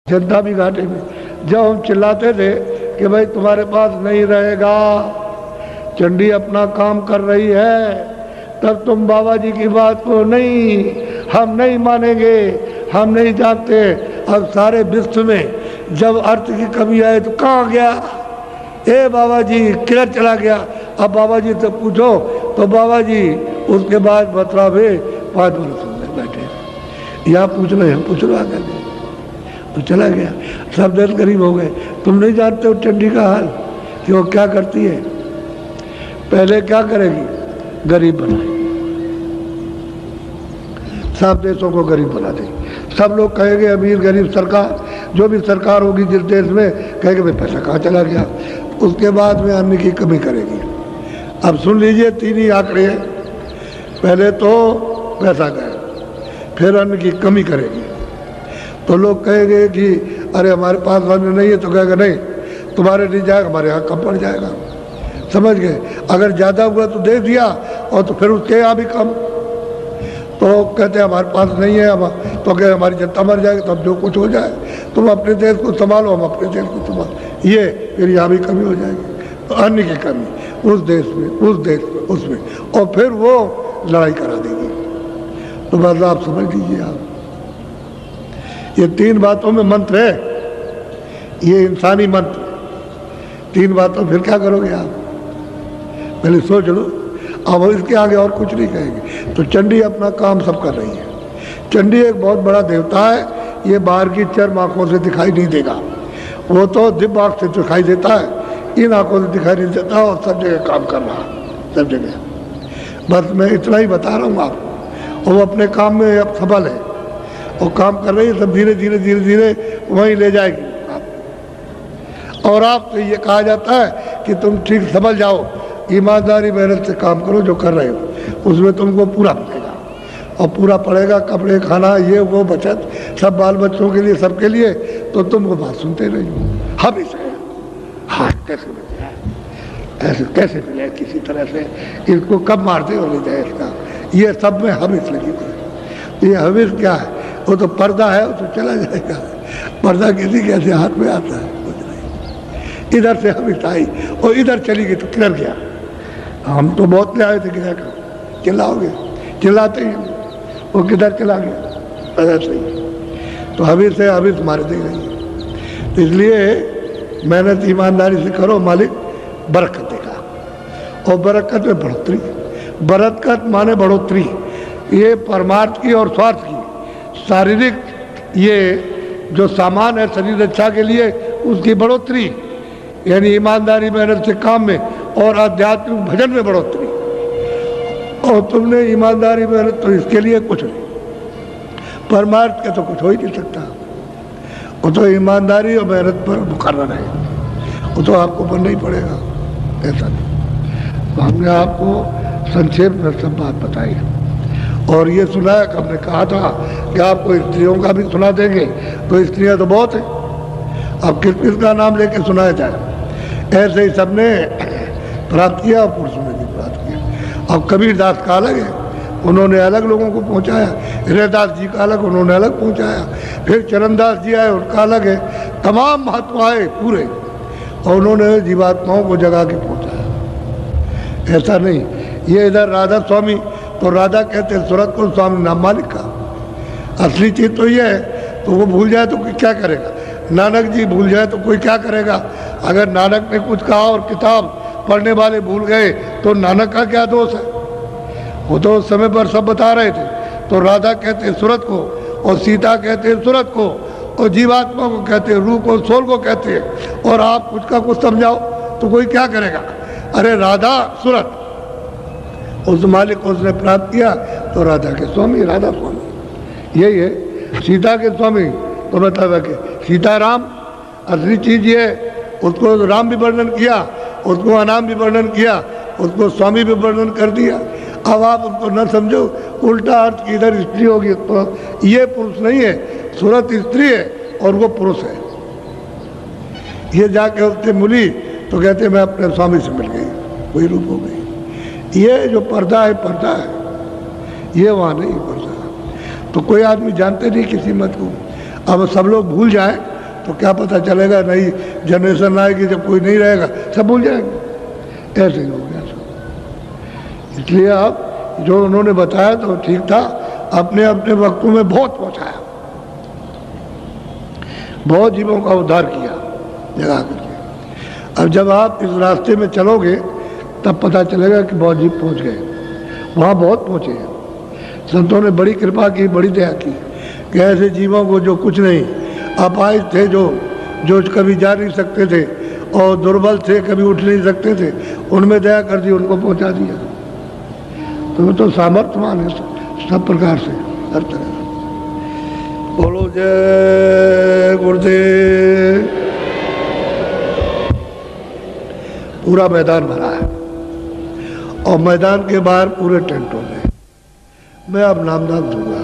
जनता भी घाटे में। जब हम चिल्लाते थे कि भाई तुम्हारे पास नहीं रहेगा, चंडी अपना काम कर रही है, तब तुम बाबा जी की बात को नहीं, हम नहीं मानेंगे, हम नहीं जानते। अब सारे विश्व में जब अर्थ की कमी आए तो कहाँ गया ए बाबा जी, किधर चला गया? अब बाबा जी से पूछो तो बाबा जी उसके बाद बतरा भी 5 वर्ष में बैठे, यहाँ पूछ लो, यहाँ पूछ लो आगे, तो चला गया। सब देश गरीब हो गए। तुम नहीं जानते हो चंडी का हाल कि वो क्या करती है? पहले क्या करेगी? गरीब बनाएगी, सब देशों को गरीब बना देगी। सब लोग कहेंगे अमीर गरीब सरकार, जो भी सरकार होगी जिस देश में, कहेंगे भाई पैसा कहाँ चला गया। उसके बाद में अन्न की कमी करेगी। अब सुन लीजिए, 3 ही आंकड़े हैं। पहले तो पैसा गया, फिर अन्न की कमी करेगी। तो लोग कहेंगे कि अरे हमारे पास अन्न नहीं है, तो कहेगा नहीं तुम्हारे नहीं जाएगा, हमारे यहाँ कम पड़ जाएगा। समझ गए? अगर ज़्यादा हुआ तो दे दिया, और तो फिर उसके यहाँ भी कम। तो कहते हैं हमारे पास नहीं है, हम तो कहे हमारी जनता मर जाएगी, तब जो कुछ हो जाए, तुम अपने देश को संभालो, हम अपने देश को संभालो, ये फिर यहाँ भी कमी हो जाएगी। तो अन्न की कमी उस देश में, उस देश में, उसमें, और फिर वो लड़ाई करा देगी। तो बस आप समझ लीजिए, आप ये 3 बातों में मंत्र है, ये इंसानी मंत्र। 3 बातों फिर क्या करोगे आप? पहले सोच लो। अब इसके आगे और कुछ नहीं कहेंगे। तो चंडी अपना काम सब कर रही है। चंडी एक बहुत बड़ा देवता है, ये बाहर की चर्म आंखों से दिखाई नहीं देगा, वो तो दिव्य आंख से दिखाई देता है, इन आंखों से दिखाई नहीं देता, और सब जगह काम कर रहा है, सब जगह। बस मैं इतना ही बता रहा हूँ आपको। वो अपने काम में अब सफल है, और काम कर रही है, सब धीरे धीरे धीरे धीरे वहीं ले जाएगी आप। और आपसे ये कहा जाता है कि तुम ठीक समझ जाओ, ईमानदारी मेहनत से काम करो, जो कर रहे हो उसमें तुमको पूरा मिलेगा। और पूरा पड़ेगा, कपड़े, खाना, ये वो, बचत, सब बाल बच्चों के लिए, सबके लिए। तो तुमको बात सुनते रहिए। हम इसे हाथ कैसे मिल जाए, ऐसे कैसे मिले किसी तरह से, इसको कब मारते हो ले जाए इसका, ये सब में हविस लगी हुई। ये हविस क्या है? वो तो पर्दा है, वो तो चला जाएगा। पर्दा किसी कैसे हाथ में आता है? इधर से हविस आई और इधर चली गई, तो किधर गया? हम तो बहुत ले आए थे, किधर का चिल्लाओगे? चिल्लाते ही वो किधर चला गया? ऐसे ही तो हविस से हविस मार दे रही। तो इसलिए मेहनत ईमानदारी से करो, मालिक बरकत देगा। और बरकत में बढ़ोतरी, बरकत माने बढ़ोतरी, ये परमार्थ की और स्वार्थ की, शारीरिक ये जो सामान है शरीर रक्षा के लिए, उसकी बढ़ोतरी, यानी ईमानदारी मेहनत से काम में, और आध्यात्मिक भजन में बढ़ोतरी। और तुमने ईमानदारी मेहनत तो इसके लिए कुछ नहीं, परमार्थ का तो कुछ हो ही नहीं सकता। वो तो ईमानदारी और मेहनत पर मुकर्रर है, वो तो आपको बनना ही पड़ेगा, ऐसा नहीं। तो हमने आपको संक्षेप में सब बात बताई, और ये सुनाया कि हमने कहा था कि आपको स्त्रियों का भी सुना देंगे, तो स्त्रियां तो बहुत है, अब किस किस का नाम लेके सुनाया जाए। ऐसे ही सबने प्राप्त किया, और पुरुषों ने भी प्राप्त किया। अब कबीर दास का अलग है, उन्होंने अलग लोगों को पहुंचाया। हृदयदास जी का अलग, उन्होंने अलग पहुंचाया। फिर चरणदास जी आए, उनका अलग है। तमाम महात्मा आए पूरे, और उन्होंने जीवात्माओं को जगा के पहुंचाया। ऐसा नहीं, ये इधर राधा स्वामी, तो राधा कहते हैं सूरत को, स्वामी नाम मालिक का। असली चीज तो ये है, तो वो भूल जाए तो क्या करेगा? नानक जी भूल जाए तो कोई क्या करेगा? अगर नानक ने कुछ कहा और किताब पढ़ने वाले भूल गए, तो नानक का क्या दोष है? वो तो उस समय पर सब बता रहे थे। तो राधा कहते हैं सूरत को, और सीता कहते हैं सूरत को, और जीवात्मा को कहते हैं रूप, और सोल को कहते हैं। और आप कुछ का कुछ समझाओ तो कोई क्या करेगा? अरे राधा सूरत, उस मालिक को उसने प्राप्त किया, तो राधा के स्वामी, राधा स्वामी यही है। सीता के स्वामी तो मतलब है कि सीताराम असली चीज ये, उसको राम भी वर्णन किया, उसको अनाम भी वर्णन किया, उसको स्वामी भी वर्णन कर दिया। अब आप उसको न समझो, उल्टा अर्थ की इधर स्त्री होगी, तो ये पुरुष नहीं है, सूरत स्त्री है और वो पुरुष है। ये जाके उससे मिली तो कहते मैं अपने स्वामी से मिल गई, वही रूप हो गई। ये जो पर्दा है, पर्दा है, ये वहाँ नहीं पर्दा। तो कोई आदमी जानते नहीं किसी मत को। अब सब लोग भूल जाए तो क्या पता चलेगा, नई जनरेशन आएगी जब कोई नहीं रहेगा सब भूल जाएंगे। ऐसे ही हो गया सब। इसलिए आप जो उन्होंने बताया तो ठीक था, अपने अपने वक्तों में बहुत पहुंचाया, बहुत जीवों का उद्धार किया जगा करके। अब जब आप इस रास्ते में चलोगे तब पता चलेगा कि बहुत जीव पहुंच गए, वहाँ बहुत पहुँचे हैं। संतों ने बड़ी कृपा की, बड़ी दया की कि ऐसे जीवों को जो कुछ नहीं, अपाहिज थे, जो कभी जा नहीं सकते थे और दुर्बल थे, कभी उठ नहीं सकते थे, उनमें दया कर दी, उनको पहुंचा दिया। तो सामर्थ्यवान है सब प्रकार से, हर तरह से। बोलो जय गुरुदेव। पूरा मैदान भरा है और मैदान के बाहर पूरे टेंटों में। मैं अब नामदान दूंगा,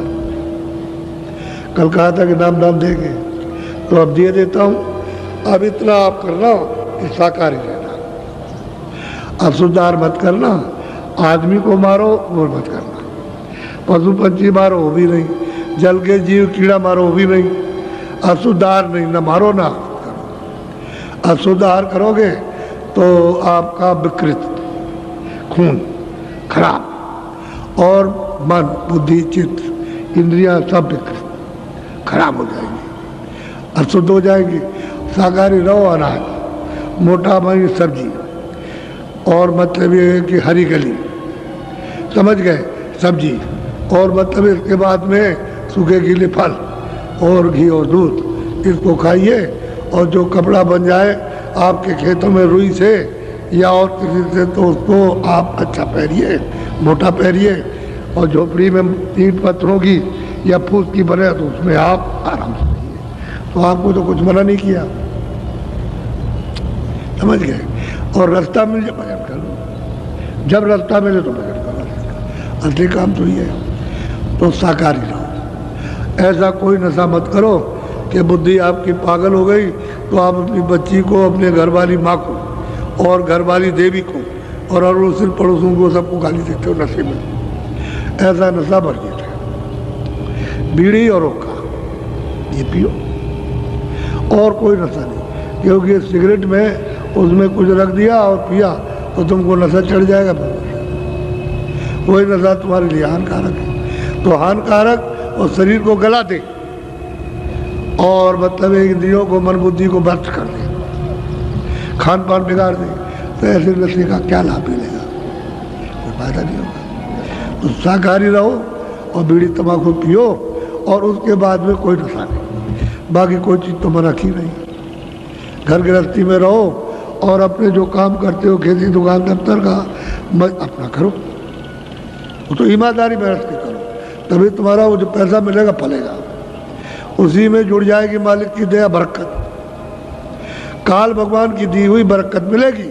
कल कहा था कि नामदान देंगे तो अब दिए देता हूं। अब इतना आप करना कि शाकाहारी रहना, अशुद्धार मत करना, आदमी को मारो वो मत करना, पशु पंछी मारो वो भी नहीं, जल के जीव कीड़ा मारो वो भी नहीं, अशुद्धार नहीं, न मारो ना करो। अशुद्धार करोगे तो आपका विकृत खून खराब और मन बुद्धि चित्त इंद्रियां सब विकृत खराब हो जाएंगी, अशुद्ध हो जाएंगी। शाकाहारी रहो, अनाज मोटा मई सब्जी, और मतलब ये है कि हरी गली, समझ गए, सब्जी, और मतलब इसके बाद में सूखे गीले फल और घी और दूध, इसको खाइए। और जो कपड़ा बन जाए आपके खेतों में रुई से या और किसी से तो उसको आप अच्छा पहनिए, मोटा पहनिए। और झोपड़ी में ईंट पत्थरों की या फूस की बने तो उसमें आप आराम से रहिए। तो आपको तो कुछ मना नहीं किया, समझ गए। और रास्ता मिल जाए भजन कर लो, जब रास्ता मिले तो भजन करो, असली काम तो ये है। तो शाकाहारी रहो, ऐसा कोई नशा मत करो कि बुद्धि आपकी पागल हो गई तो आप अपनी बच्ची को, अपने घरवाली माँ को और घरवाली देवी को और अड़ोसी पड़ोसों को सबको गाली देते हो नशे में। ऐसा नशा भर गया था। बीड़ी और हुक्का ये पियो, और कोई नशा नहीं, क्योंकि सिगरेट में उसमें कुछ रख दिया और पिया तो तुमको नशा चढ़ जाएगा। वही नशा तुम्हारे लिए हानिकारक है। तो हानिकारक और शरीर को गला दे और मतलब इंद्रियों को, मन बुद्धि को भ्रष्ट कर दे, खान पान बिगाड़ दे, तो ऐसे नशे का क्या लाभ मिलेगा, कोई फायदा नहीं होगा। तो शाकाहारी रहो और बीड़ी तंबाकू पियो और उसके बाद में कोई नशा नहीं, बाकी कोई चीज़ तो मना की नहीं। घर गृहस्थी में रहो और अपने जो काम करते हो, खेती दुकान दफ्तर का, अपना करो, वो तो ईमानदारी मेहनत के करो, तभी तुम्हारा वो जो पैसा मिलेगा फलेगा, उसी में जुड़ जाएगी मालिक की दया बरकत। काल भगवान की दी हुई बरकत मिलेगी,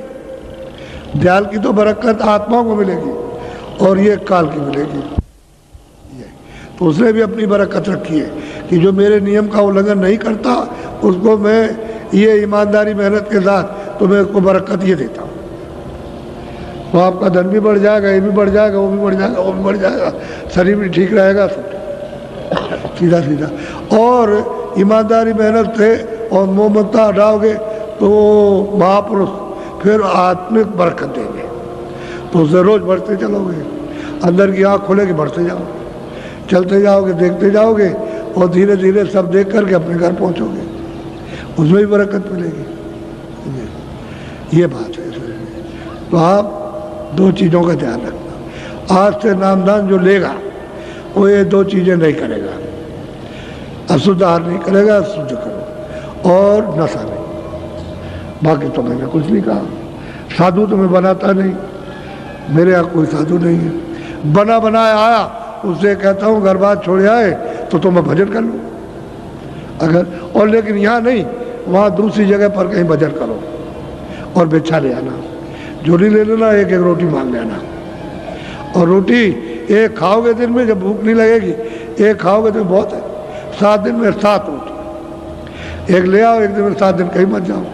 दयाल की तो बरकत आत्माओं को मिलेगी और ये काल की मिलेगी। तो उसने भी अपनी बरकत रखी है कि जो मेरे नियम का उल्लंघन नहीं करता उसको मैं ये ईमानदारी मेहनत के साथ तो मैं उसको बरकत ये देता हूँ। तो आपका धन भी बढ़ जाएगा, ये भी बढ़ जाएगा, वो भी बढ़ जाएगा, वो भी बढ़ जाएगा, शरीर भी ठीक रहेगा, सीधा सीधा। और ईमानदारी मेहनत से और मोहम्मदता हटाओगे तो महापुरुष फिर आत्मिक बरकत देंगे, तो उससे रोज बढ़ते चलोगे, अंदर की आँख खोलेगी, बढ़ते जाओगे, चलते जाओगे, देखते जाओगे और धीरे धीरे सब देख करके अपने घर पहुँचोगे, उसमें भी बरकत मिलेगी। ये बात है। तो आप दो चीज़ों का ध्यान रखना, आज से नामदान जो लेगा वो ये दो चीज़ें नहीं करेगा, अशुद्ध आहार नहीं करेगा, शुद्ध करो और नशा नहीं। बाकी तो मैंने कुछ नहीं कहा। साधु तो मैं बनाता नहीं, मेरे यहाँ कोई साधु नहीं है। बना बनाया आया उससे कहता हूँ घर बार छोड़ आए तो मैं भजन कर लूँ अगर, और लेकिन यहाँ नहीं, वहाँ दूसरी जगह पर कहीं भजन करो और बिच्छा ले आना, झोली ले लेना, एक एक रोटी मांग लेना। और रोटी एक खाओगे दिन में, जब भूख नहीं लगेगी एक खाओगे तो बहुत है, 7 दिन में 7 रोटी एक ले आओ, एक दिन में 7 दिन कहीं मत जाओ,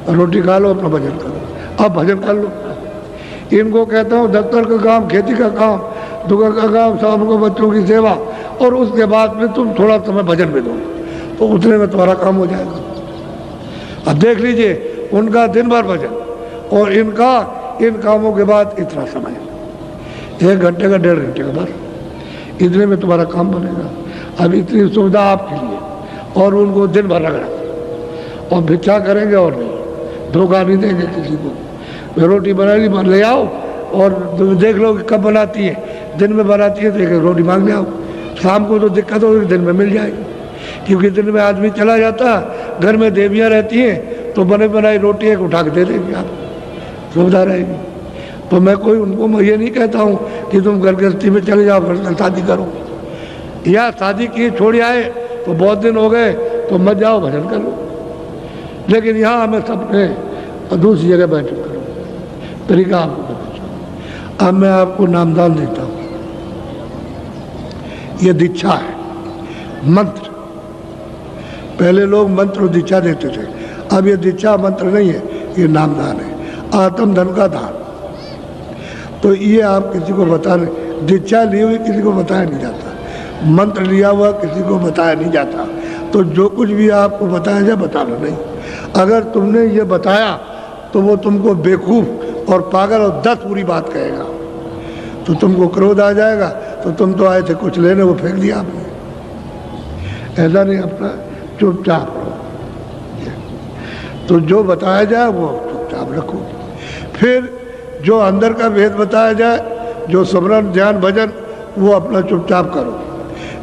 और रोटी खा लो, अपना भजन करो। अब भजन कर लो। इनको कहता हूँ दफ्तर का काम, खेती का काम, दुकान का काम, शाम को बच्चों की सेवा, और उसके बाद में तुम थोड़ा समय भजन में दो तो उतने में तुम्हारा काम हो जाएगा। अब देख लीजिए उनका दिन भर भजन और इनका इन कामों के बाद इतना समय, 1 घंटे का 1.5 घंटे का बस, इतने में तुम्हारा काम बनेगा। अब इतनी सुविधा आपके लिए और उनको दिन भर रगड़ा और भिक्षा करेंगे और नहीं, धोखा नहीं देंगे किसी को। रोटी बना ली ले आओ और देख लो कि कब बनाती है, दिन में बनाती है तो एक रोटी मांग ले आओ, शाम को तो दिक्कत होगी, दिन में मिल जाएगी। क्योंकि दिन में आदमी चला जाता, घर में देवियाँ रहती हैं तो बने बनाई रोटी एक उठा के दे देंगे, आप सुविधा रहेगी। तो मैं कोई उनको मैं ये नहीं कहता हूँ कि तुम घर गृहस्थी में चले जाओ फिर शादी करो, या शादी की छोड़ आए तो बहुत दिन हो गए तो मत जाओ भजन कर लो, लेकिन यहाँ हमें सबने दूसरी जगह बैठक करो, तरीका आपको बताता। अब मैं आपको नामदान देता हूँ, ये दीक्षा है, मंत्र। पहले लोग मंत्र और दीक्षा देते थे, अब ये दीक्षा मंत्र नहीं है, ये नामदान है, आत्म धन का दान। तो ये आप किसी को बताने, दीक्षा ली हुई किसी को बताया नहीं जाता, मंत्र लिया हुआ किसी को बताया नहीं जाता। तो जो कुछ भी आपको बताया जाए बताना नहीं। अगर तुमने ये बताया तो वो तुमको बेवकूफ़ और पागल और 10 बुरी बात कहेगा, तो तुमको क्रोध आ जाएगा, तो तुम तो आए थे कुछ लेने, वो फेंक दिया आपने। ऐसा नहीं, अपना चुपचाप रहो। तो जो बताया जाए वो चुपचाप रखो। फिर जो अंदर का भेद बताया जाए, जो स्मरण ध्यान भजन, वो अपना चुपचाप करो।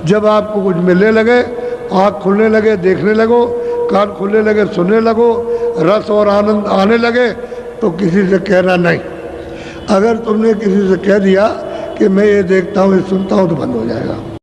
जब आपको कुछ मिलने लगे, आँख खुलने लगे देखने लगो, कान खुलने लगे सुनने लगो, रस और आनंद आने लगे, तो किसी से कहना नहीं। अगर तुमने किसी से कह दिया कि मैं ये देखता हूँ ये सुनता हूँ, तो बंद हो जाएगा।